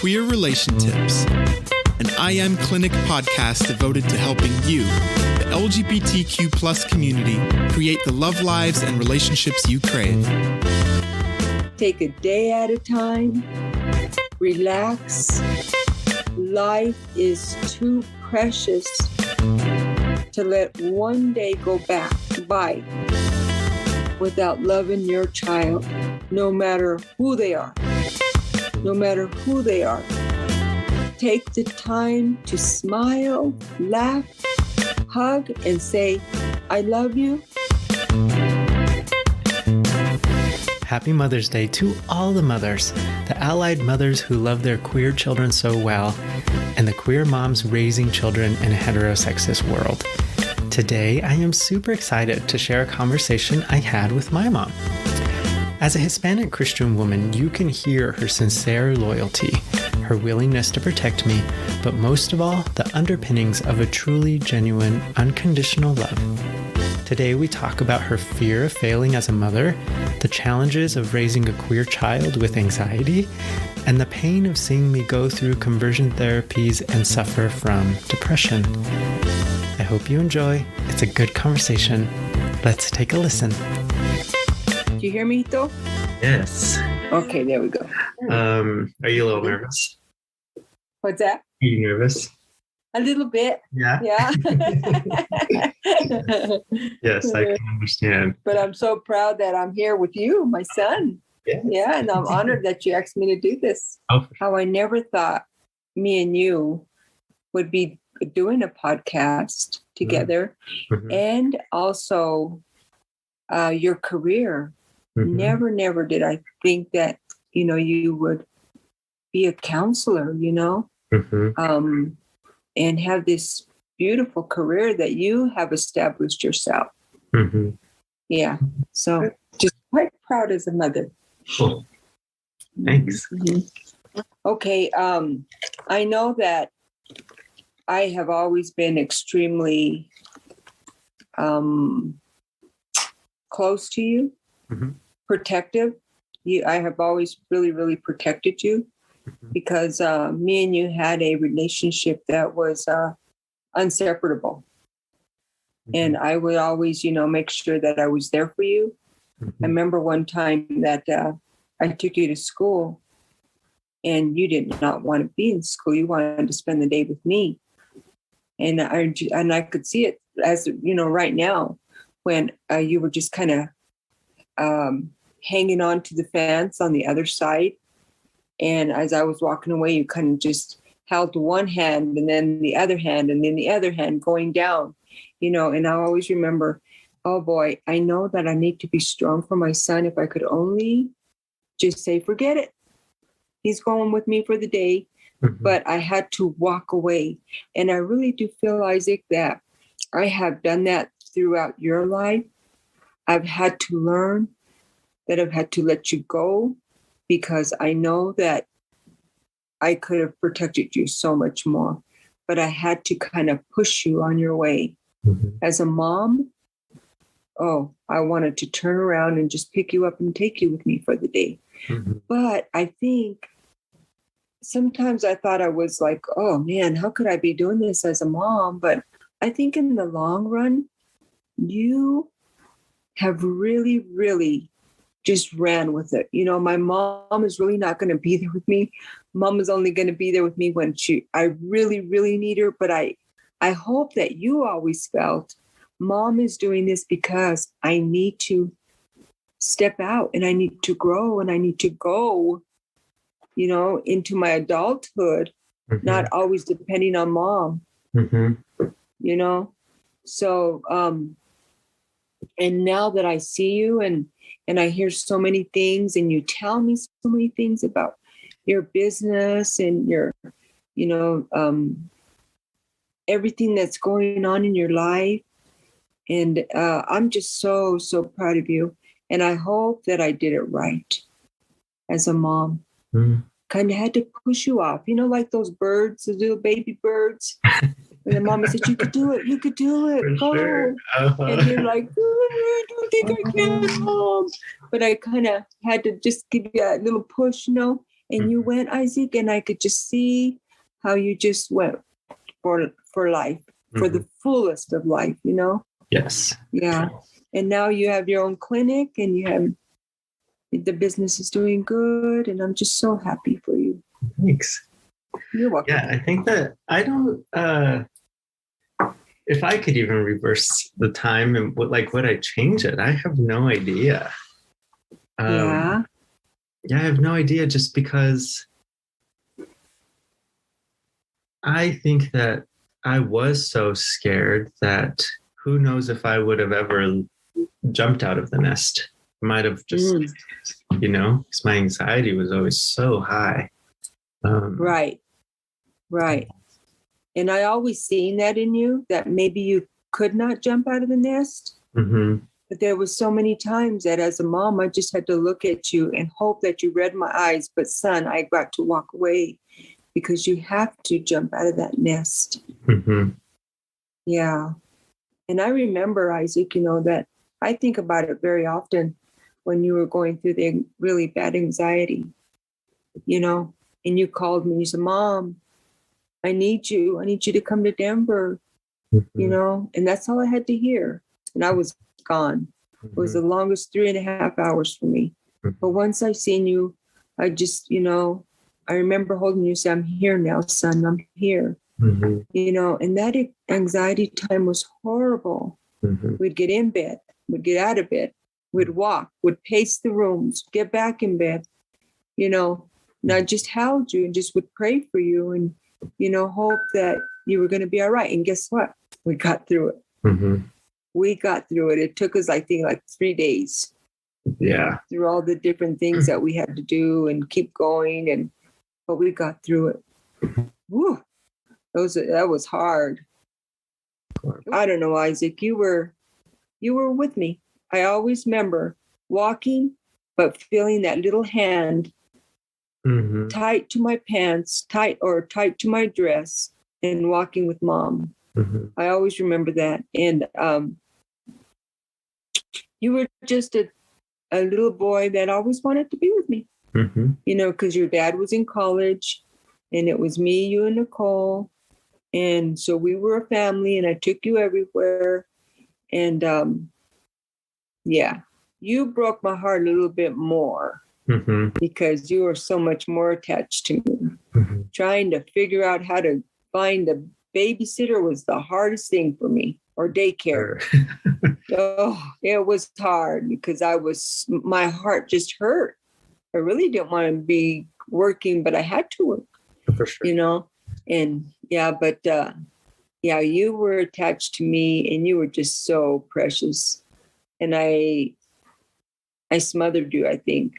Queer RelationTips, an IM clinic podcast devoted to helping you, the LGBTQ plus community, create the love lives and relationships you crave. Take a day at a time. Relax. Life is too precious to let one day go by without loving your child, no matter who they are. No matter who they are. Take the time to smile, laugh, hug, and say, I love you. Happy Mother's Day to all the mothers, the allied mothers who love their queer children so well, and the queer moms raising children in a heterosexist world. Today, I am super excited to share a conversation I had with my mom. As a Hispanic Christian woman, you can hear her sincere loyalty, her willingness to protect me, but most of all, the underpinnings of a truly genuine, unconditional love. Today, we talk about her fear of failing as a mother, the challenges of raising a queer child with anxiety, and the pain of seeing me go through conversion therapies and suffer from depression. I hope you enjoy. It's a good conversation. Let's take a listen. You hear me, Hito? Yes. Okay, there we go. Are you a little nervous? What's that? Are you nervous? A little bit. Yeah. Yeah. Yes, I can understand. But I'm so proud that I'm here with you, my son. Yes. Yeah, and I'm honored that you asked me to do this. Oh, How I never thought me and you would be doing a podcast together, and also your career. Never did I think that, you would be a counselor, and have this beautiful career that you have established yourself. Yeah. So just quite proud as a mother. Cool. Thanks. Okay. I know that I have always been extremely close to you. Protective. I have always really protected you because me and you had a relationship that was inseparable. And I would always, make sure that I was there for you. I remember one time that I took you to school and you did not want to be in school. You wanted to spend the day with me. And I could see it as, right now when you were just kind of hanging on to the fence on the other side. And as I was walking away, you kind of just held one hand and then the other hand and then the other hand going down, and I always remember, oh boy, I know that I need to be strong for my son. If I could only just say, forget it. He's going with me for the day, but I had to walk away. And I really do feel, Isaac, that I have done that throughout your life. I've had to learn that I've had to let you go because I know that I could have protected you so much more, but I had to kind of push you on your way. As a mom, I wanted to turn around and just pick you up and take you with me for the day. But I think sometimes I thought I was like, oh man, how could I be doing this as a mom? But I think in the long run, you have really just ran with it. My mom is really not going to be there with me. Mom is only going to be there with me when I really need her. But I hope that you always felt mom is doing this because I need to step out and I need to grow and I need to go, into my adulthood, not always depending on mom, So, and now that I see you and I hear so many things and you tell me so many things about your business and your, everything that's going on in your life. And I'm just so proud of you. And I hope that I did it right as a mom. Kind of had to push you off, like those birds, the little baby birds. And the mama said, you could do it, go. Sure. And you're like, I don't think I can, Mom. But I kind of had to just give you a little push, and And you went, Isaac, and I could just see how you just went for life, for the fullest of life, you know? Yes. Yeah. And now you have your own clinic and you have the business is doing good. And I'm just so happy for you. Thanks. You're welcome. Yeah, I think that I don't, if I could even reverse the time and would I change it? I have no idea. Yeah, I have no idea, just because I think that I was so scared that who knows if I would have ever jumped out of the nest. Might have just, because my anxiety was always so high. Right. And I always seen that in you, that maybe you could not jump out of the nest. But there was so many times that as a mom, I just had to look at you and hope that you read my eyes. But son, I got to walk away because you have to jump out of that nest. Yeah. And I remember, Isaac, that I think about it very often when you were going through the really bad anxiety, and you called me, you said, Mom, I need you to come to Denver, and that's all I had to hear. And I was gone. It was the longest 3.5 hours for me. But once I seen you, I just, I remember holding you and say, I'm here now, son, I'm here. And that anxiety time was horrible. We'd get in bed, we'd get out of bed, we'd walk, would pace the rooms, get back in bed, and I just held you and just would pray for you and, hope that you were going to be all right. And guess what? We got through it. We got through it. It took us, I think, 3 days. Yeah. Through all the different things that we had to do and keep going. But we got through it. Woo. That was hard. I don't know, Isaac, you were with me. I always remember walking, but feeling that little hand tight to my pants, tight to my dress, and walking with Mom. I always remember that. And you were just a little boy that always wanted to be with me, because your dad was in college and it was me, you, and Nicole. And so we were a family and I took you everywhere. And you broke my heart a little bit more because you were so much more attached to me. Trying to figure out how to find a babysitter was the hardest thing for me, or daycare. It was hard because my heart just hurt. I really didn't want to be working, but I had to work, for sure. And you were attached to me and you were just so precious. And I smothered you, I think,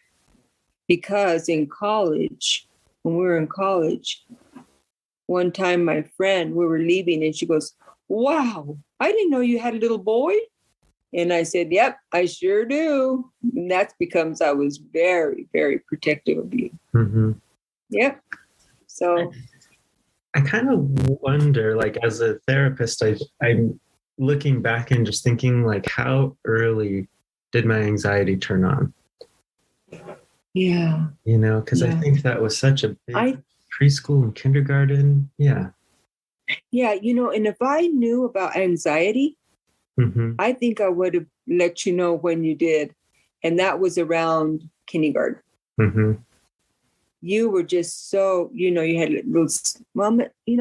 because in college, when we were in college, one time my friend, we were leaving and she goes, wow, I didn't know you had a little boy. And I said, yep, I sure do. And that's because I was very, very protective of you. Yep. So I kind of wonder, as a therapist, I'm looking back and just thinking, how early did my anxiety turn on? Yeah. Because I think that was such a big preschool and kindergarten. Yeah. Yeah. And if I knew about anxiety, I think I would have let you know when you did. And that was around kindergarten. You were just so, you had a little,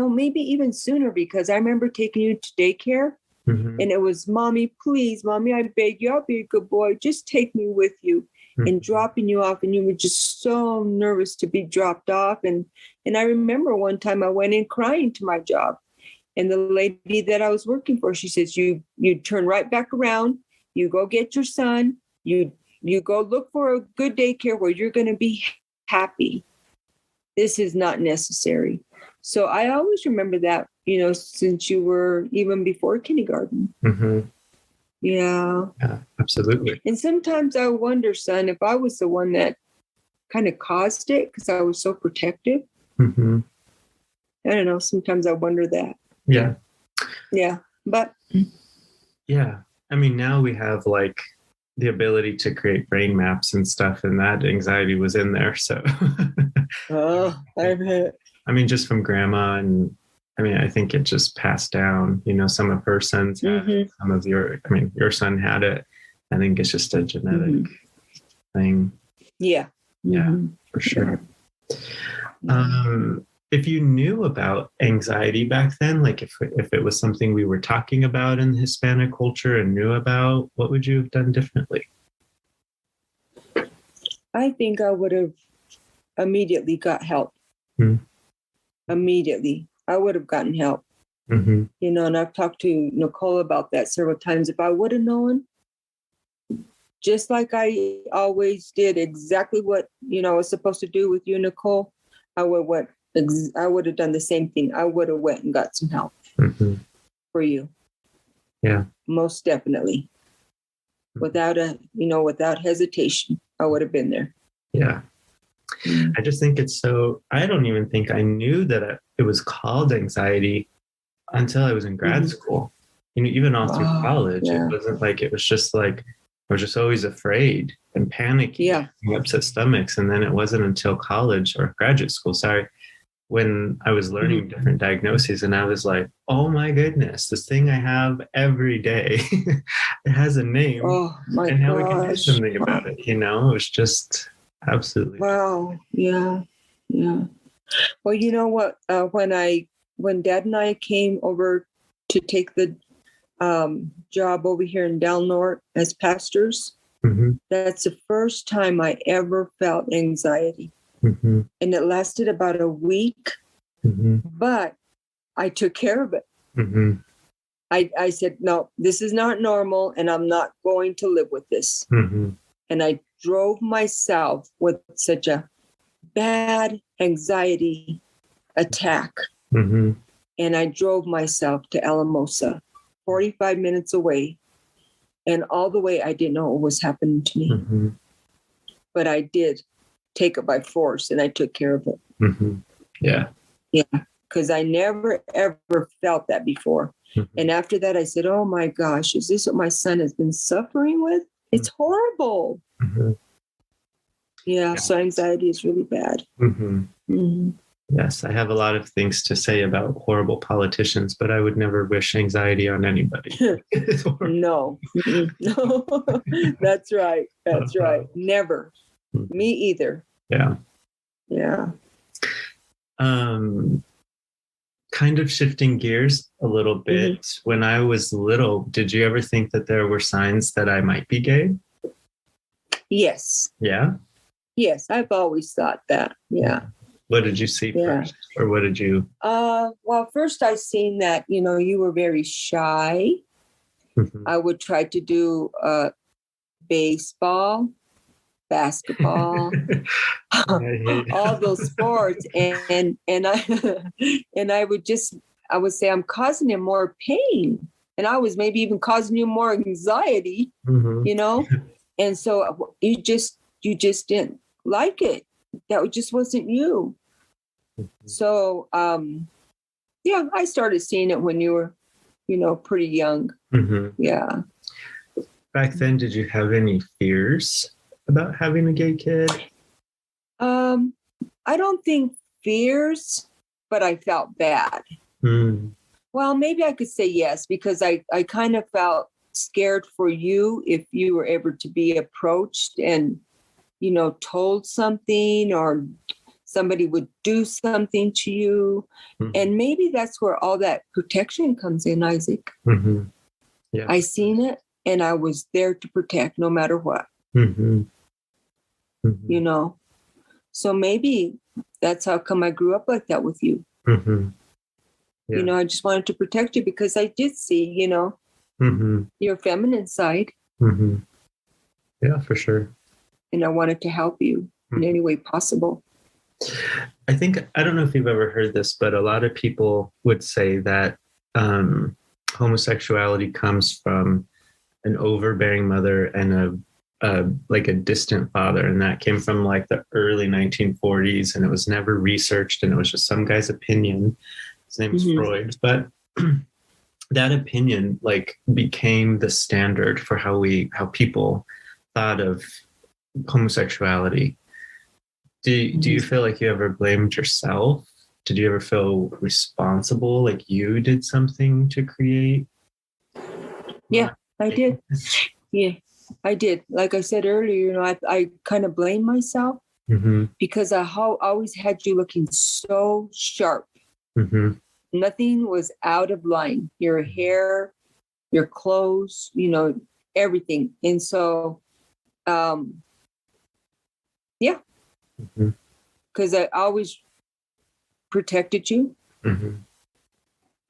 maybe even sooner, because I remember taking you to daycare and it was, Mommy, please, Mommy, I beg you, I'll be a good boy. Just take me with you, and dropping you off. And you were just so nervous to be dropped off. And I remember one time I went in crying to my job. And the lady that I was working for, she says, you turn right back around, you go get your son, you go look for a good daycare where you're going to be happy. This is not necessary. So I always remember that, since you were even before kindergarten. Yeah, absolutely. And sometimes I wonder, son, if I was the one that kind of caused it because I was so protective. I don't know. Sometimes I wonder that. Yeah. Yeah. But. Yeah. I mean, now we have the ability to create brain maps and stuff, and that anxiety was in there. So Oh, I've had. I mean, just from grandma, and I mean, I think it just passed down. Some of her sons had it, some of your son had it. I think it's just a genetic thing. Yeah. Yeah, for sure. If you knew about anxiety back then, like if it was something we were talking about in Hispanic culture and knew about, what would you have done differently? I think I would have immediately got help. Immediately. I would have gotten help. And I've talked to Nicole about that several times. If I would have known, just like I always did exactly what, I was supposed to do with you, Nicole, I would have done the same thing. I would have went and got some help for you. Yeah. Most definitely. Without hesitation, I would have been there. Yeah. I just think I don't even think I knew that it was called anxiety until I was in grad school. Even all through college, it wasn't like, it was just like, I was just always afraid and panicking, upset stomachs. And then it wasn't until college or graduate school, when I was learning different diagnoses, and I was like, oh my goodness, this thing I have every day, it has a name. Oh my and how we can do gosh. something about it. It was just absolutely. Wow. Yeah. Yeah. Well, you know what? When Dad and I came over to take the job over here in Del Norte as pastors, that's the first time I ever felt anxiety. And it lasted about a week, but I took care of it. I said, no, this is not normal, and I'm not going to live with this. And I drove myself with such a bad anxiety attack. And I drove myself to Alamosa, 45 minutes away. And all the way, I didn't know what was happening to me. But I did take it by force, and I took care of it. Yeah. Yeah. Because I never, ever felt that before. And after that, I said, oh my gosh, is this what my son has been suffering with? It's horrible. Yeah. So anxiety is really bad. Yes, I have a lot of things to say about horrible politicians, but I would never wish anxiety on anybody. No. No. That's right. That's right. Never. Me either. Yeah. Yeah. Kind of shifting gears a little bit. When I was little, did you ever think that there were signs that I might be gay? Yes. Yeah? Yes, I've always thought that. Yeah. What did you see first? Or what did you? Well, first I seen that, you were very shy. I would try to do baseball, basketball, all those sports. And I would say I'm causing him more pain. And I was maybe even causing you more anxiety, And so you just didn't like it. That just wasn't you. So, I started seeing it when you were, pretty young. Yeah. Back then, did you have any fears about having a gay kid? I don't think fears, but I felt bad. Well, maybe I could say yes, because I kind of felt scared for you if you were ever to be approached and, told something, or somebody would do something to you. And maybe that's where all that protection comes in, Isaac. Yeah. I seen it, and I was there to protect no matter what. So maybe that's how come I grew up like that with you. Yeah. I just wanted to protect you because I did see, your feminine side. Yeah, for sure. And I wanted to help you in any way possible. I don't know if you've ever heard this, but a lot of people would say that homosexuality comes from an overbearing mother and a distant father. And that came from like the early 1940s, and it was never researched, and it was just some guy's opinion. His name was Freud. But that opinion became the standard for how people thought of homosexuality. Do you feel like you ever blamed yourself? Did you ever feel responsible, like you did something to create? Yeah, I did. Yeah, I did. Like I said earlier, I kind of blame myself because I always had you looking so sharp. Nothing was out of line. Your hair, your clothes, everything. And so, yeah, because I always protected you.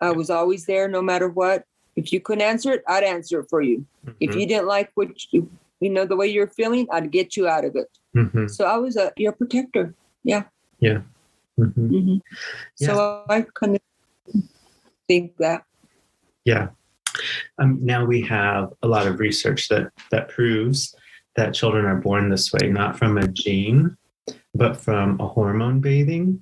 I was always there no matter what. If you couldn't answer it, I'd answer it for you. If you didn't like what the way you're feeling, I'd get you out of it. So I was your protector. Yeah. Yeah. So I kind of think that. Yeah. Now we have a lot of research that proves that children are born this way, not from a gene, but from a hormone bathing.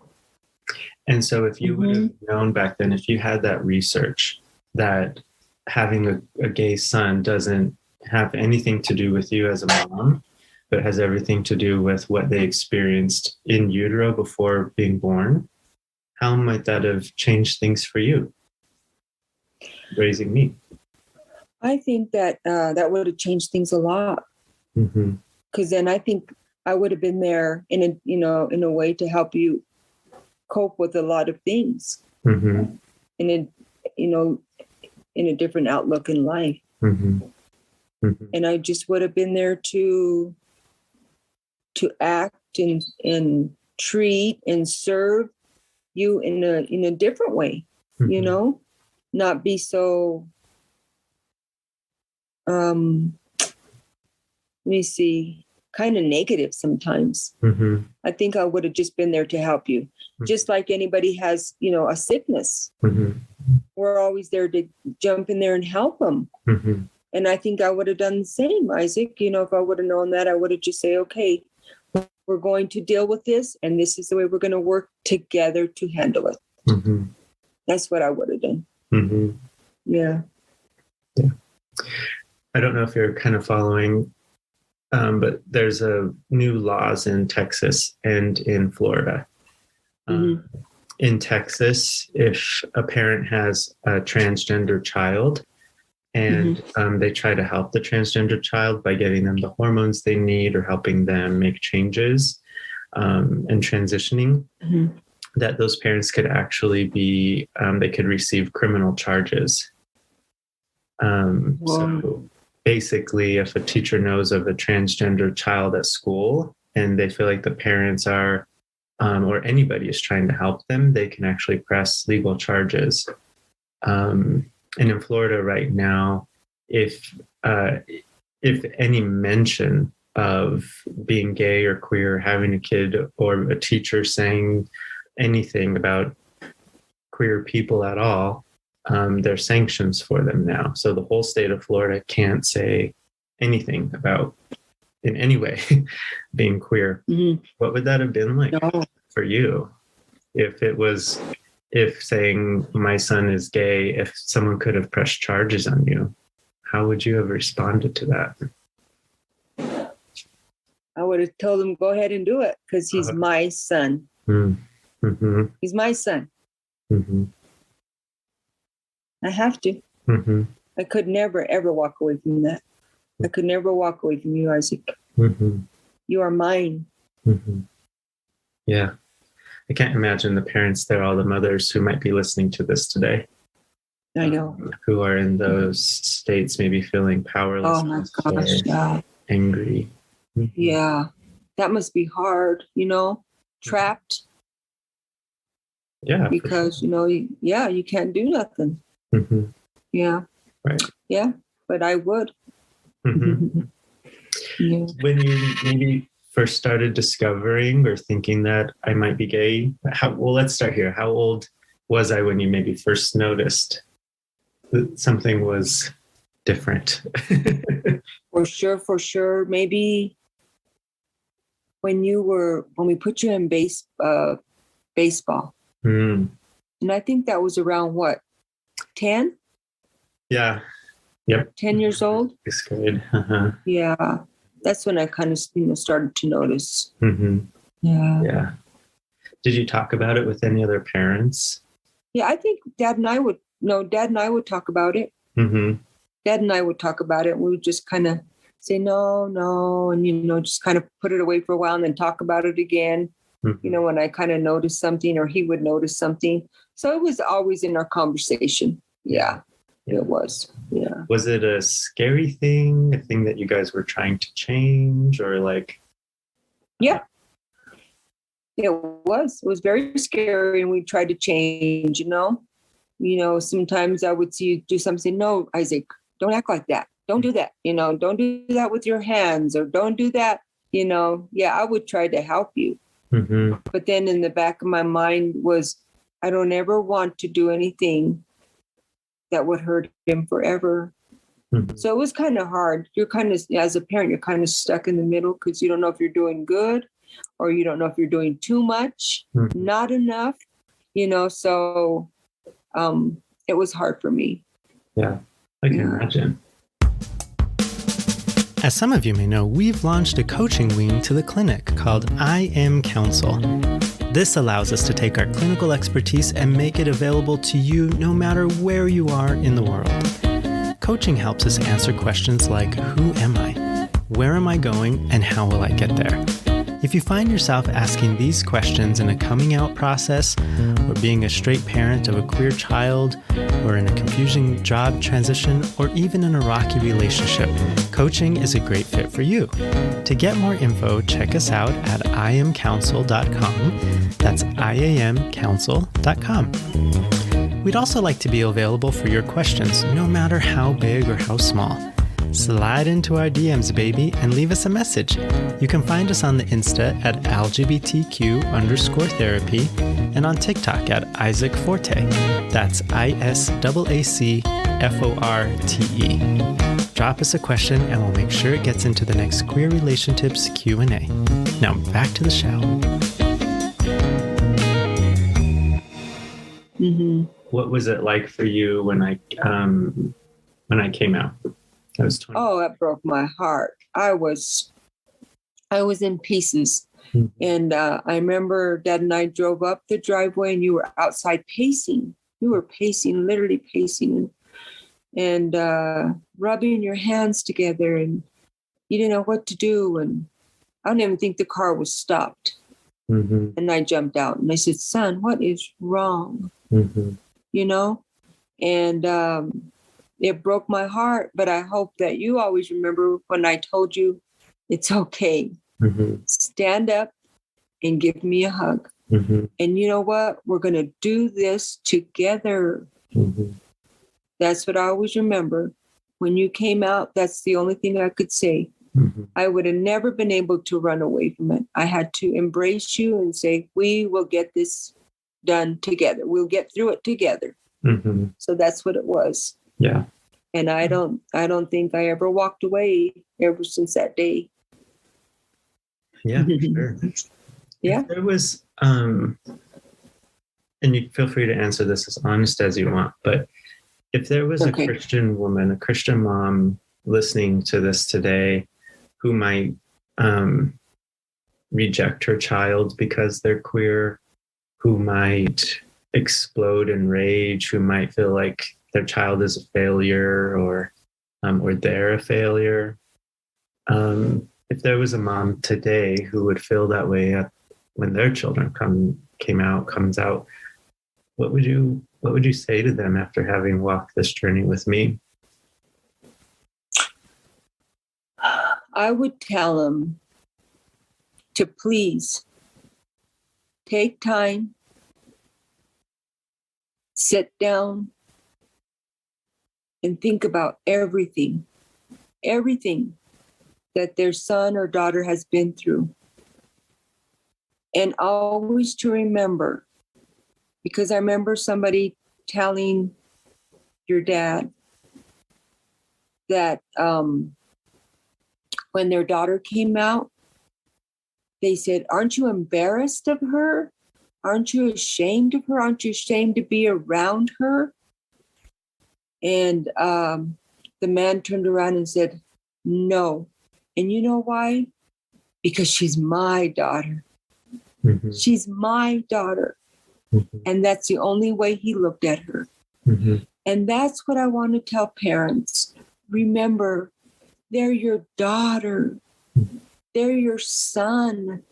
And so if you would have known back then, if you had that research that having a gay son doesn't have anything to do with you as a mom, but has everything to do with what they experienced in utero before being born, how might that have changed things for you raising me? I think that that would have changed things a lot. Because then I think I would have been there in a way to help you cope with a lot of things, in a different outlook in life. And I just would have been there to act and treat and serve you in a different way, not be so, let me see, kind of negative sometimes. I think I would have just been there to help you. Just like anybody has, a sickness. We're always there to jump in there and help them. And I think I would have done the same, Isaac. If I would have known that, I would have just say, okay, we're going to deal with this, and this is the way we're going to work together to handle it. That's what I would have done. Yeah. I don't know if you're kind of following, but there's a new laws in Texas and in Florida. In Texas, if a parent has a transgender child and they try to help the transgender child by getting them the hormones they need or helping them make changes and transitioning, that those parents could actually be, they could receive criminal charges. So basically, if a teacher knows of a transgender child at school and they feel like the parents are, or anybody is trying to help them, they can actually press legal charges. And in Florida right now, if any mention of being gay or queer, having a kid, or a teacher saying anything about queer people at all, there's sanctions for them now. So the whole state of Florida can't say anything about, in any way, being queer. What would that have been like for you? If saying my son is gay, if someone could have pressed charges on you, how would you have responded to that? I would have told him, go ahead and do it, because he's my son. He's my son. I have to. I could never, ever walk away from that. I could never walk away from you, Isaac. You are mine. Yeah. I can't imagine the parents there, all the mothers who might be listening to this today. I know. Who are in those states, maybe feeling powerless. Oh my gosh. Yeah. Angry. Yeah. That must be hard, trapped. Yeah. Because, sure. you can't do nothing. Yeah. Right. Yeah. But I would. Yeah. When you maybe first started discovering or thinking that I might be gay, let's start here. How old was I when you maybe first noticed that something was different? For sure. Maybe when we put you in baseball. And I think that was around what? 10? Yeah. Yep. 10 years old? It's good. Yeah. That's when I kind of, started to notice. Yeah. Yeah. Did you talk about it with any other parents? Yeah, I think Dad and I would talk about it. Mm-hmm. Dad and I would talk about it. We would just kind of say, no, and, just kind of put it away for a while and then talk about it again. Mm-hmm. When I kind of noticed something or he would notice something. So it was always in our conversation. Yeah. It was. Yeah. Was it a scary thing, a thing that you guys were trying to change, or like? Yeah. It was very scary, and we tried to change, sometimes I would see you do something. No, Isaac, don't act like that. Don't do that. Don't do that with your hands, or don't do that. I would try to help you. Mm-hmm. But then in the back of my mind was, I don't ever want to do anything that would hurt him forever. Mm-hmm. So it was kind of hard. You're kind of, as a parent, you're kind of stuck in the middle because you don't know if you're doing good or you don't know if you're doing too much, Mm-hmm. not enough, so it was hard for me. Yeah, I can imagine. As some of you may know, we've launched a coaching wing to the clinic called I Am Counsel. This allows us to take our clinical expertise and make it available to you no matter where you are in the world. Coaching helps us answer questions like, who am I? Where am I going? And how will I get there? If you find yourself asking these questions in a coming out process, or being a straight parent of a queer child, or in a confusing job transition, or even in a rocky relationship, coaching is a great fit for you. To get more info, check us out at iamcounsel.com. That's iamcounsel.com. We'd also like to be available for your questions, no matter how big or how small. Slide into our DMs, baby, and leave us a message. You can find us on the Insta at LGBTQ_therapy and on TikTok at Isaac Forte. That's ISAACFORTE. Drop us a question and we'll make sure it gets into the next Queer RelationTips Q&A. Now back to the show. Mm-hmm. What was it like for you when I came out? I was 20. Oh, that broke my heart. I was in pieces. Mm-hmm. And I remember Dad and I drove up the driveway and you were outside pacing. You were pacing, literally pacing and rubbing your hands together, and you didn't know what to do. And I don't even think the car was stopped. Mm-hmm. And I jumped out and I said, son, what is wrong? Mm-hmm. And it broke my heart, but I hope that you always remember when I told you it's okay. Mm-hmm. Stand up and give me a hug. Mm-hmm. And you know what? We're going to do this together. Mm-hmm. That's what I always remember. When you came out, that's the only thing I could say. Mm-hmm. I would have never been able to run away from it. I had to embrace you and say, we will get this done together. We'll get through it together. Mm-hmm. So that's what it was. Yeah. And I don't think I ever walked away ever since that day. Yeah, sure. Yeah. If there was, and you feel free to answer this as honest as you want, but if there was a Christian woman, a Christian mom listening to this today who might reject her child because they're queer, who might explode in rage, who might feel like their child is a failure or they're a failure. If there was a mom today who would feel that way when their children comes out, what would you say to them after having walked this journey with me? I would tell them to please take time, sit down, and think about everything that their son or daughter has been through. And always to remember, because I remember somebody telling your dad that when their daughter came out, they said, aren't you embarrassed of her? Aren't you ashamed of her? Aren't you ashamed to be around her? And the man turned around and said, no. And you know why? Because she's my daughter. Mm-hmm. She's my daughter. Mm-hmm. And that's the only way he looked at her. Mm-hmm. And that's what I want to tell parents. Remember, they're your daughter. They're your son.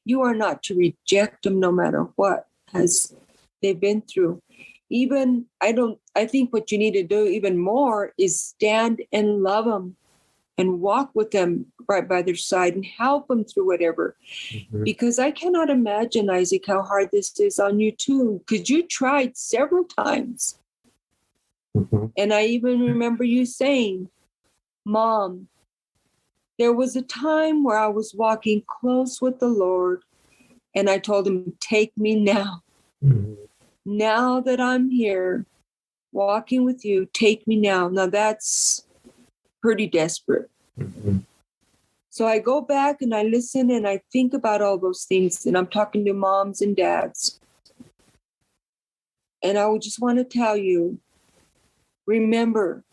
You are not to reject them no matter what has they've been through. I think what you need to do even more is stand and love them and walk with them right by their side and help them through whatever. Mm-hmm. Because I cannot imagine, Isaac, how hard this is on you too, because you tried several times. Mm-hmm. And I even remember you saying, Mom, there was a time where I was walking close with the Lord, and I told him, take me now. Mm-hmm. Now that I'm here walking with you, take me now. Now that's pretty desperate. Mm-hmm. So I go back and I listen and I think about all those things, and I'm talking to moms and dads. And I would just want to tell you, remember,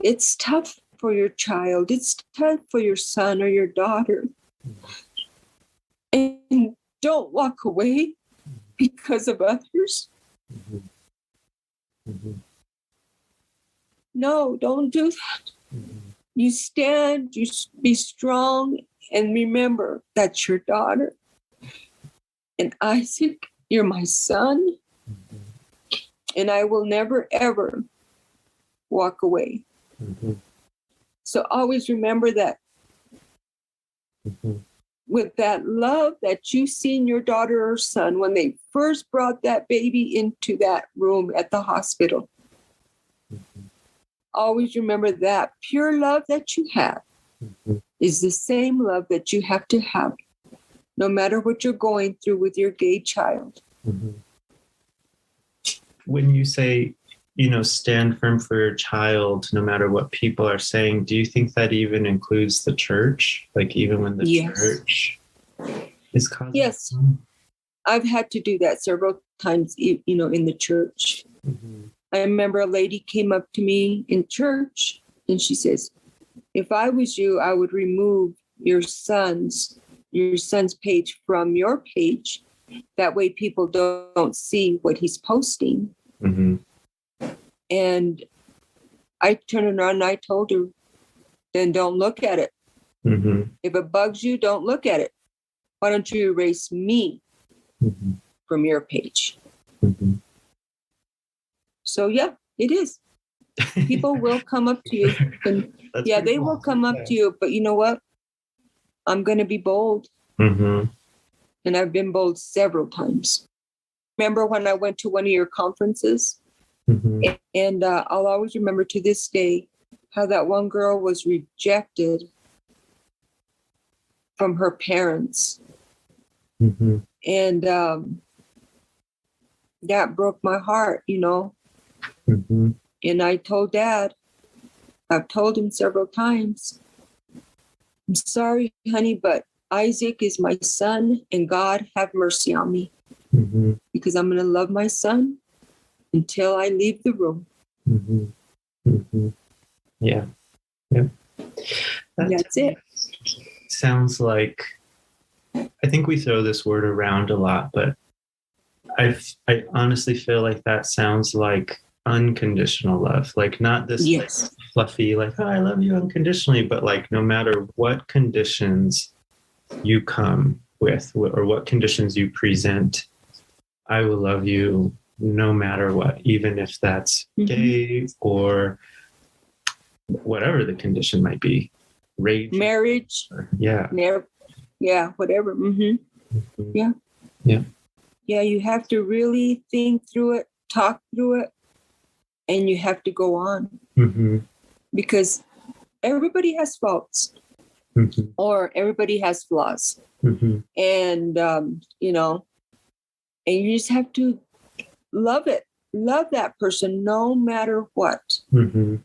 it's tough for your child. It's tough for your son or your daughter. And don't walk away because of others. Mm-hmm. Mm-hmm. No, don't do that. Mm-hmm. You stand, you be strong, and remember that's your daughter. And Isaac, you're my son. Mm-hmm. And I will never, ever walk away. Mm-hmm. So always remember that. Mm-hmm. With that love that you see in your daughter or son when they first brought that baby into that room at the hospital. Mm-hmm. Always remember that pure love that you have Mm-hmm. is the same love that you have to have, no matter what you're going through with your gay child. Mm-hmm. When you say, stand firm for your child, no matter what people are saying, do you think that even includes the church? Like even when the church is causing? Yes. I've had to do that several times, in the church. Mm-hmm. I remember a lady came up to me in church and she says, if I was you, I would remove your son's page from your page. That way people don't see what he's posting. Mm-hmm. And I turned around and I told her, then don't look at it. Mm-hmm. If it bugs you, don't look at it. Why don't you erase me Mm-hmm. from your page? Mm-hmm. So yeah, it is. People will come up to you. And they will come up to you. But you know what? I'm going to be bold. Mm-hmm. And I've been bold several times. Remember when I went to one of your conferences? Mm-hmm. And I'll always remember to this day how that one girl was rejected from her parents. Mm-hmm. And that broke my heart, Mm-hmm. And I told Dad, I've told him several times, I'm sorry, honey, but Isaac is my son, and God have mercy on me. Mm-hmm. Because I'm going to love my son until I leave the room. Mm-hmm. Mm-hmm. Yeah. Yeah. That's it. Sounds like, I think we throw this word around a lot, but I honestly feel like that sounds like unconditional love, like not this like fluffy, like, oh, I love you unconditionally, but like no matter what conditions you come with or what conditions you present, I will love you no matter what, even if that's gay or whatever the condition might be, rage, marriage, whatever. Yeah, you have to really think through it, talk through it, and you have to go on. Because everybody has faults or everybody has flaws. And and you just have to love that person no matter what,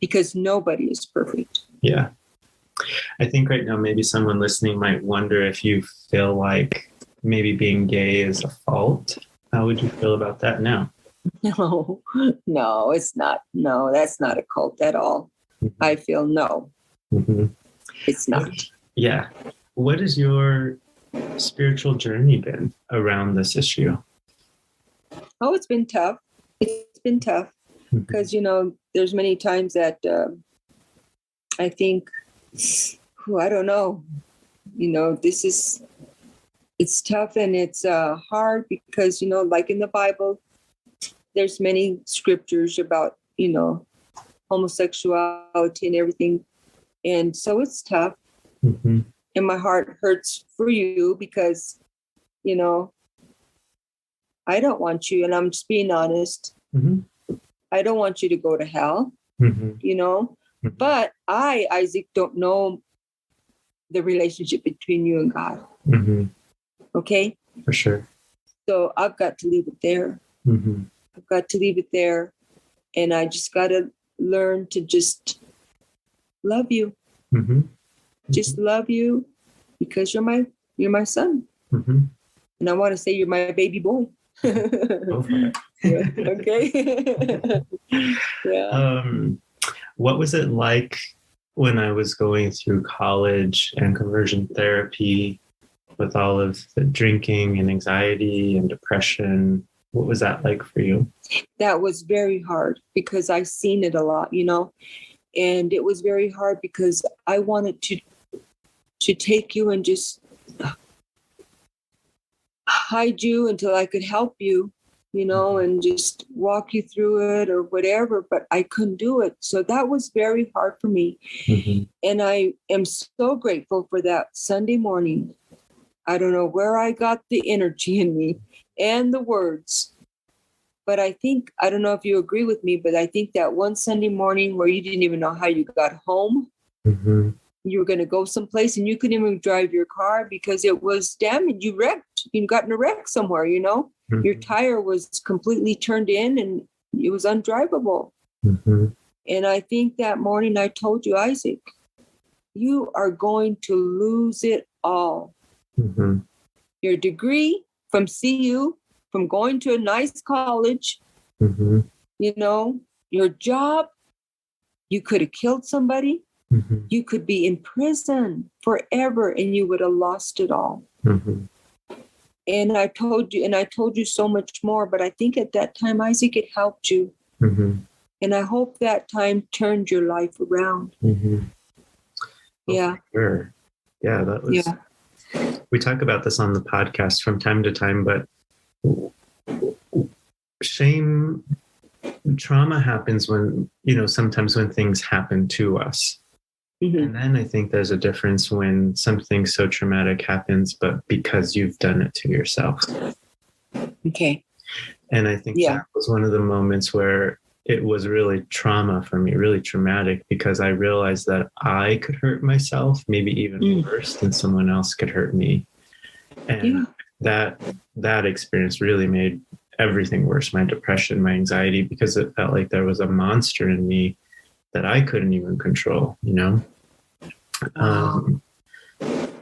because nobody is perfect. Yeah. I think right now maybe someone listening might wonder if you feel like maybe being gay is a fault. How would you feel about that now? No, it's not. No, that's not a cult at all. I feel no, it's not. Yeah. What is your spiritual journey been around this issue? Oh, it's been tough. It's been tough because, there's many times that I think, I don't know, it's tough and it's hard because, like in the Bible, there's many scriptures about, homosexuality and everything. And so it's tough. Mm-hmm. And my heart hurts for you because, I don't want you, and I'm just being honest. Mm-hmm. I don't want you to go to hell, Mm-hmm. but Isaac, don't know the relationship between you and God. Mm-hmm. Okay? For sure. So I've got to leave it there. Mm-hmm. I've got to leave it there. And I just got to learn to just love you. Mm-hmm. Just love you because you're my son. Mm-hmm. And I want to say you're my baby boy. Go for it. Yeah, okay. Yeah. What was it like when I was going through college and conversion therapy with all of the drinking and anxiety and depression? What was that like for you? That was very hard because I've seen it a lot, and it was very hard because I wanted to take you and just hide you until I could help you, and just walk you through it or whatever, but I couldn't do it. So that was very hard for me. Mm-hmm. And I am so grateful for that Sunday morning. I don't know where I got the energy in me and the words, but I don't know if you agree with me, but I think that one Sunday morning where you didn't even know how you got home, mm-hmm. you were going to go someplace and you couldn't even drive your car because it was damaged. You wrecked. You got in a wreck somewhere, Mm-hmm. Your tire was completely turned in and it was undrivable. Mm-hmm. And I think that morning I told you, Isaac, you are going to lose it all. Mm-hmm. Your degree from CU, from going to a nice college, mm-hmm. Your job, you could have killed somebody. Mm-hmm. You could be in prison forever and you would have lost it all. Mm-hmm. And I told you so much more, but I think at that time, Isaac, it helped you. Mm-hmm. And I hope that time turned your life around. Mm-hmm. Yeah. Sure. Yeah, that was, we talk about this on the podcast from time to time, but shame, trauma happens when, sometimes when things happen to us. Mm-hmm. And then I think there's a difference when something so traumatic happens, but because you've done it to yourself. Okay. And I think that was one of the moments where it was really trauma for me, really traumatic, because I realized that I could hurt myself, maybe even worse than someone else could hurt me. And that experience really made everything worse, my depression, my anxiety, because it felt like there was a monster in me that I couldn't even control,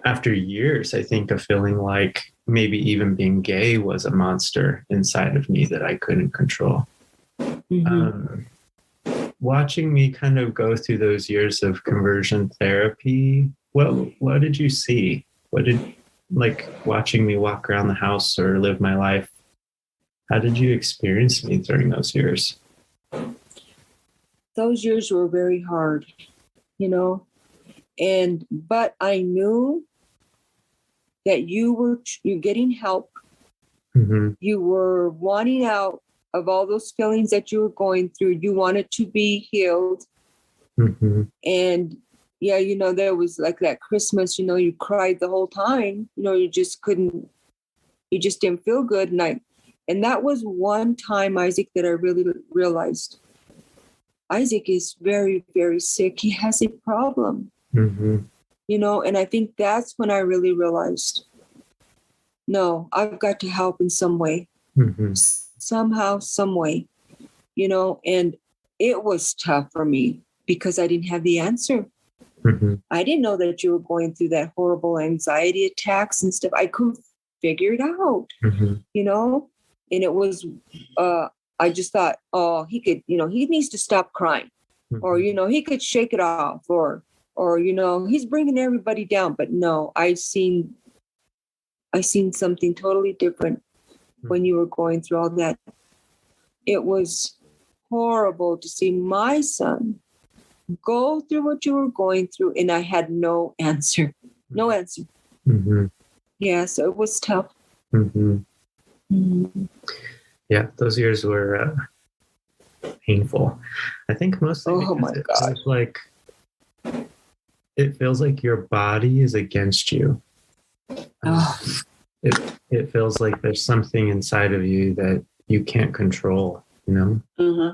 After years, I think, of feeling like maybe even being gay was a monster inside of me that I couldn't control. Mm-hmm. Watching me kind of go through those years of conversion therapy, what did you see? Watching me walk around the house or live my life, how did you experience me during those years? Those years were very hard, but I knew that you're getting help. Mm-hmm. You were wanting out of all those feelings that you were going through. You wanted to be healed. Mm-hmm. And there was like that Christmas, you cried the whole time, you just didn't feel good. And that was one time, Isaac, that I really realized Isaac is very, very sick. He has a problem, mm-hmm. And I think that's when I really realized, no, I've got to help in some way, mm-hmm. somehow, some way, and it was tough for me because I didn't have the answer. Mm-hmm. I didn't know that you were going through that horrible anxiety attacks and stuff. I couldn't figure it out, mm-hmm. And it was, I just thought, oh, he could, he needs to stop crying, mm-hmm. or, he could shake it off, or, he's bringing everybody down. But no, I've seen I seen something totally different when you were going through all that. It was horrible to see my son go through what you were going through, and I had no answer. No answer. Mm-hmm. Yeah, so it was tough. Mm-hmm. Mm. Yeah, those years were painful. I think mostly because it feels like your body is against you. It feels like there's something inside of you that you can't control, you know? Mm-hmm.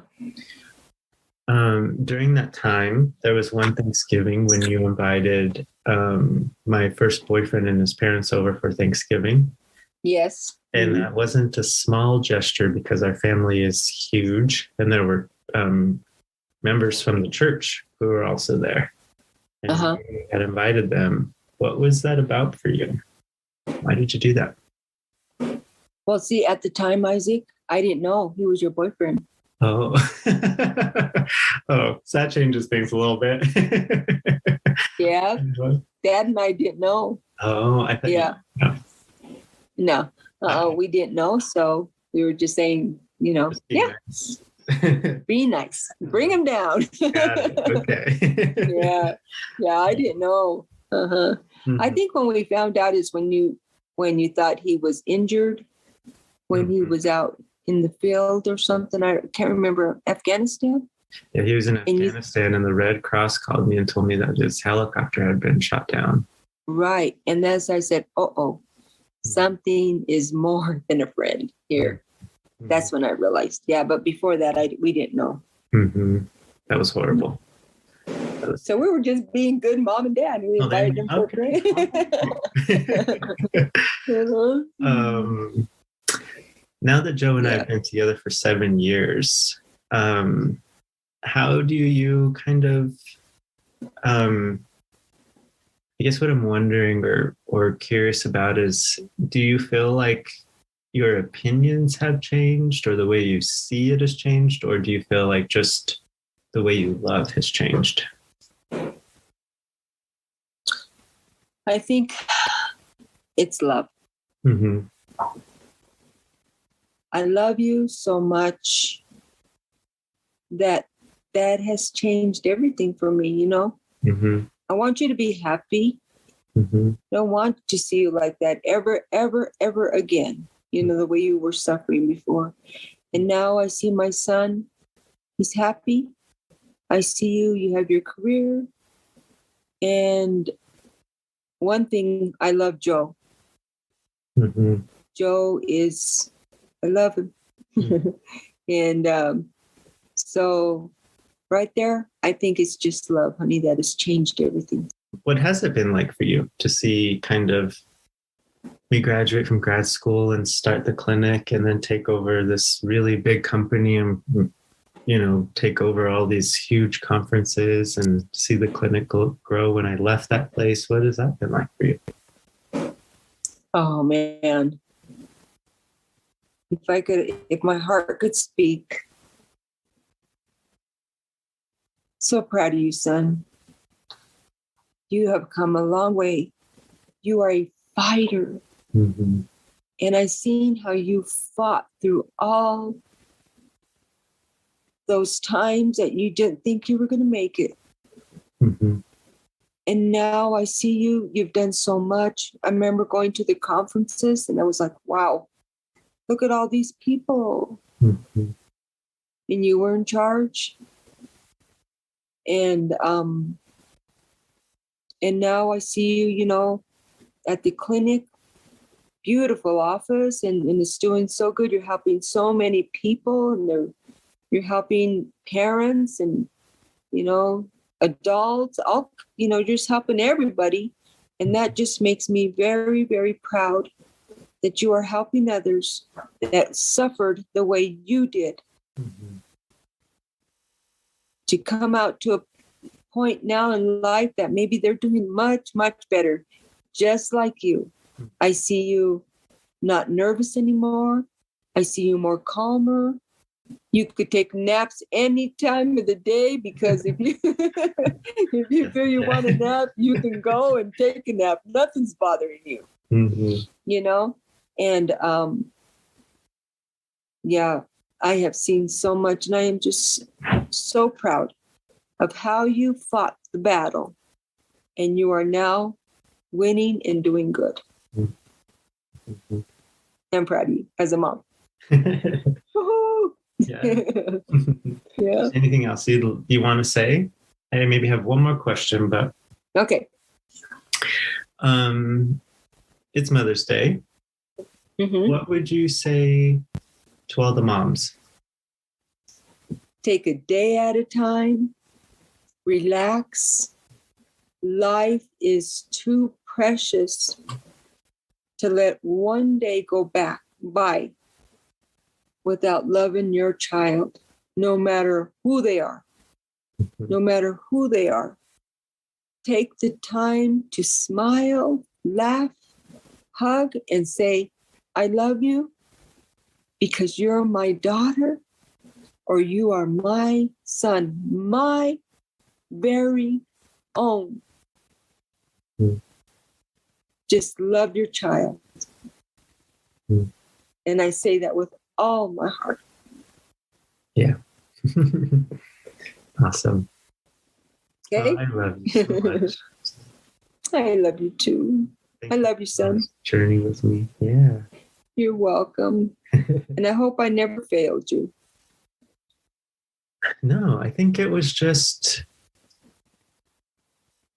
During that time, there was one Thanksgiving when you invited my first boyfriend and his parents over for Thanksgiving. Yes. And that wasn't a small gesture because our family is huge. And there were members from the church who were also there. And you had invited them. What was that about for you? Why did you do that? Well, see, at the time, Isaac, I didn't know he was your boyfriend. Oh, so that changes things a little bit. Yeah. Dad and I didn't know. Oh, I thought. Yeah. No, we didn't know. So we were just saying, nice. Be nice. Bring him down. Okay. Yeah. I didn't know. Mm-hmm. I think when we found out is when you thought he was injured, when he was out in the field or something. I can't remember. Afghanistan? Yeah, he was in Afghanistan, and the Red Cross called me and told me that his helicopter had been shot down. Right. And as I said, something is more than a friend here. Mm-hmm. That's when I realized. Yeah, but before that, we didn't know. Mm-hmm. That was horrible. So we were just being good mom and dad. We invited him for a drink. Now that Joe and I have been together for 7 years, how do you kind of, I guess what I'm wondering or curious about is, do you feel like your opinions have changed or the way you see it has changed? Or do you feel like just the way you love has changed? I think it's love. Mm-hmm. I love you so much that has changed everything for me, Mm-hmm. I want you to be happy. Mm-hmm. I don't want to see you like that ever, ever, ever again, the way you were suffering before. And now I see my son, he's happy. I see you have your career. And one thing, I love Joe. Mm-hmm. Joe I love him. Mm-hmm. And so right there, I think it's just love, honey, that has changed everything. What has it been like for you to see kind of me graduate from grad school and start the clinic and then take over this really big company and, take over all these huge conferences and see the clinic grow when I left that place? What has that been like for you? Oh, man. If my heart could speak. So proud of you, son. You have come a long way. You are a fighter. Mm-hmm. And I've seen how you fought through all those times that you didn't think you were going to make it. Mm-hmm. And now I see you've done so much. I remember going to the conferences and I was like, wow, look at all these people. Mm-hmm. And you were in charge. And now I see you, at the clinic, beautiful office, and it's doing so good. You're helping so many people, and you're helping parents and, adults, all, you're just helping everybody. And that just makes me very, very proud that you are helping others that suffered the way you did. Mm-hmm. To come out to a point now in life that maybe they're doing much, much better, just like you. I see you not nervous anymore. I see you more calmer. You could take naps any time of the day because if you feel you want a nap, you can go and take a nap. Nothing's bothering you. you know? And yeah, I have seen so much, and I am just so proud of how you fought the battle, and you are now winning and doing good. Mm-hmm. I'm proud of you as a mom. Yeah. Yeah. Anything else you want to say? I maybe have one more question, but Okay. It's Mother's Day. Mm-hmm. What would you say to all the moms? Take a day at a time. Relax. Life is too precious to let one day go by without loving your child, no matter who they are. No matter who they are. Take the time to smile, laugh, hug, and say, I love you because you're my daughter, or you are my son, my very own. Just love your child. And I say that with all my heart. Yeah. Awesome. Okay? Oh, I love you so much. I love you too. I love you, son. Journey with me. Yeah. You're welcome. And I hope I never failed you. No, I think it was just,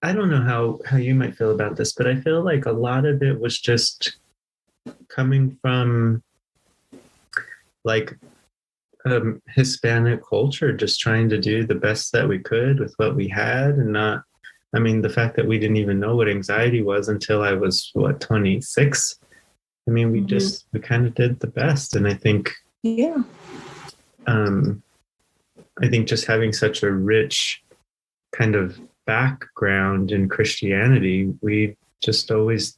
I don't know how you might feel about this, but I feel like a lot of it was just coming from like Hispanic culture, just trying to do the best that we could with what we had, and not, I mean, the fact that we didn't even know what anxiety was until I was 26. I mean, we kind of did the best. And I think, I think just having such a rich kind of background in Christianity, we just always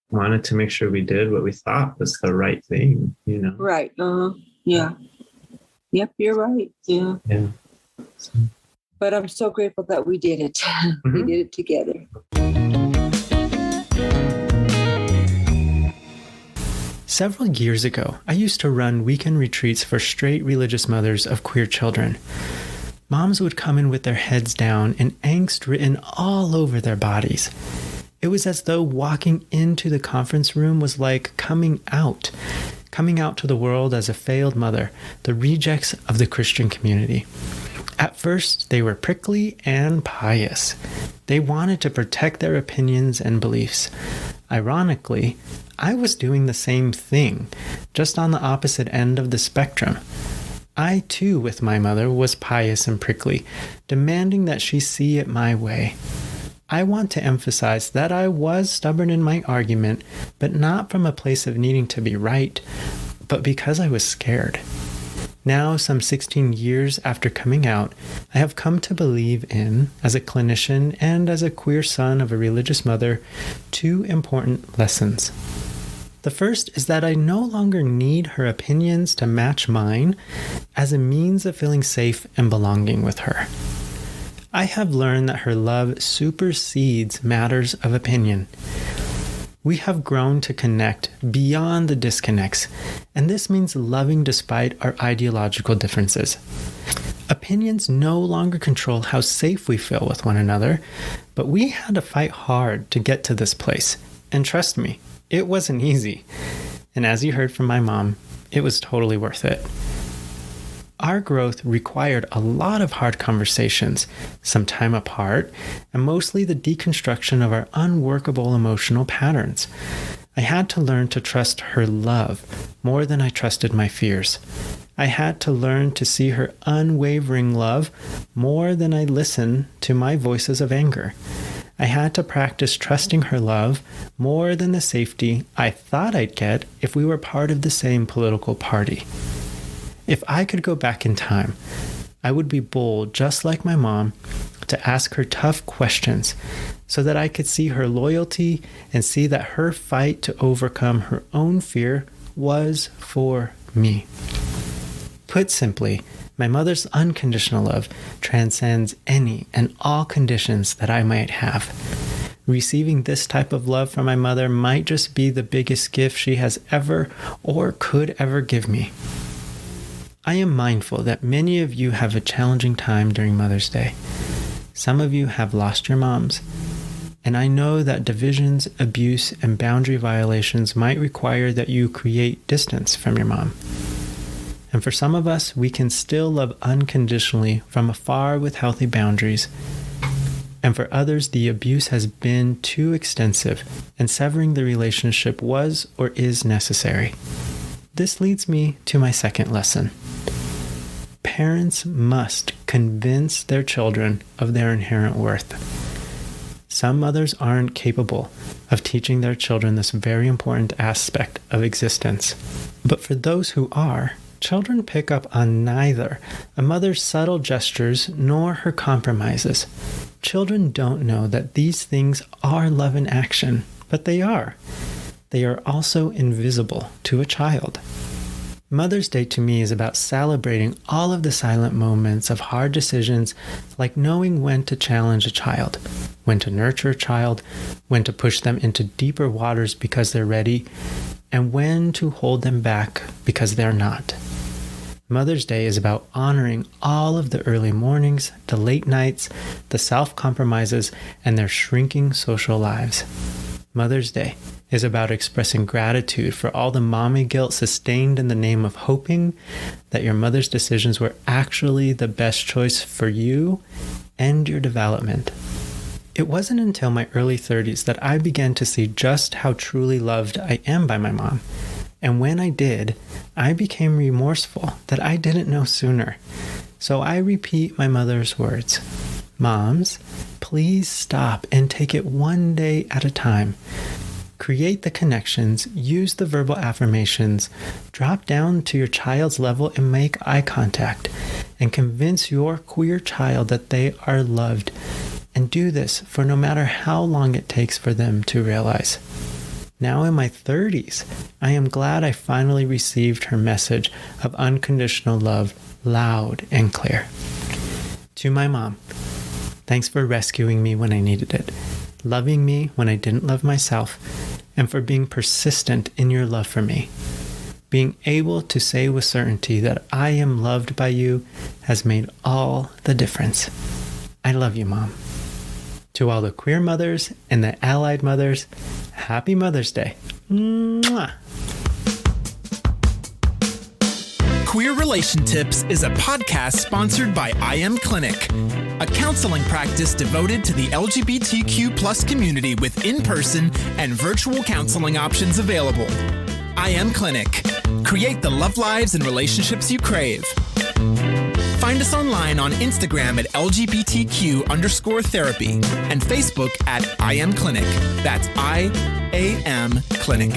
wanted to make sure we did what we thought was the right thing, you know? Right. Yeah. Yep, you're right. Yeah. Yeah. But I'm so grateful that we did it. We did it together. Several years ago, I used to run weekend retreats for straight religious mothers of queer children. Moms would come in with their heads down and angst written all over their bodies. It was as though walking into the conference room was like coming out to the world as a failed mother, the rejects of the Christian community. At first, they were prickly and pious. They wanted to protect their opinions and beliefs. Ironically, I was doing the same thing, just on the opposite end of the spectrum. I, too, with my mother, was pious and prickly, demanding that she see it my way. I want to emphasize that I was stubborn in my argument, but not from a place of needing to be right, but because I was scared. Now, some 16 years after coming out, I have come to believe in, as a clinician and as a queer son of a religious mother, two important lessons. The first is that I no longer need her opinions to match mine as a means of feeling safe and belonging with her. I have learned that her love supersedes matters of opinion. We have grown to connect beyond the disconnects, and this means loving despite our ideological differences. Opinions no longer control how safe we feel with one another, but we had to fight hard to get to this place. And trust me, it wasn't easy. And as you heard from my mom, it was totally worth it. Our growth required a lot of hard conversations, some time apart, and mostly the deconstruction of our unworkable emotional patterns. I had to learn to trust her love more than I trusted my fears. I had to learn to see her unwavering love more than I listened to my voices of anger. I had to practice trusting her love more than the safety I thought I'd get if we were part of the same political party. If I could go back in time, I would be bold, just like my mom, to ask her tough questions so that I could see her loyalty and see that her fight to overcome her own fear was for me. Put simply, my mother's unconditional love transcends any and all conditions that I might have. Receiving this type of love from my mother might just be the biggest gift she has ever or could ever give me. I am mindful that many of you have a challenging time during Mother's Day. Some of you have lost your moms, and I know that divisions, abuse, and boundary violations might require that you create distance from your mom. And for some of us, we can still love unconditionally from afar with healthy boundaries. And for others, the abuse has been too extensive, and severing the relationship was or is necessary. This leads me to my second lesson. Parents must convince their children of their inherent worth. Some mothers aren't capable of teaching their children this very important aspect of existence. But for those who are, children pick up on neither a mother's subtle gestures nor her compromises. Children don't know that these things are love in action, but they are. They are also invisible to a child. Mother's Day to me is about celebrating all of the silent moments of hard decisions, like knowing when to challenge a child, when to nurture a child, when to push them into deeper waters because they're ready, and when to hold them back because they're not. Mother's Day is about honoring all of the early mornings, the late nights, the self-compromises, and their shrinking social lives. Mother's Day is about expressing gratitude for all the mommy guilt sustained in the name of hoping that your mother's decisions were actually the best choice for you and your development. It wasn't until my early 30s that I began to see just how truly loved I am by my mom. And when I did, I became remorseful that I didn't know sooner. So I repeat my mother's words. Moms, please stop and take it one day at a time. Create the connections, use the verbal affirmations, drop down to your child's level and make eye contact, and convince your queer child that they are loved. And do this for no matter how long it takes for them to realize. Now in my 30s, I am glad I finally received her message of unconditional love loud and clear. To my mom, thanks for rescuing me when I needed it, loving me when I didn't love myself, and for being persistent in your love for me. Being able to say with certainty that I am loved by you has made all the difference. I love you, Mom. To all the queer mothers and the allied mothers, happy Mother's Day. Mwah! Queer RelationTips is a podcast sponsored by I Am Clinic, a counseling practice devoted to the LGBTQ+ community with in-person and virtual counseling options available. I Am Clinic. Create the love lives and relationships you crave. Find us online on Instagram at LGBTQ_therapy and Facebook at I Am Clinic. That's I-AM Clinic.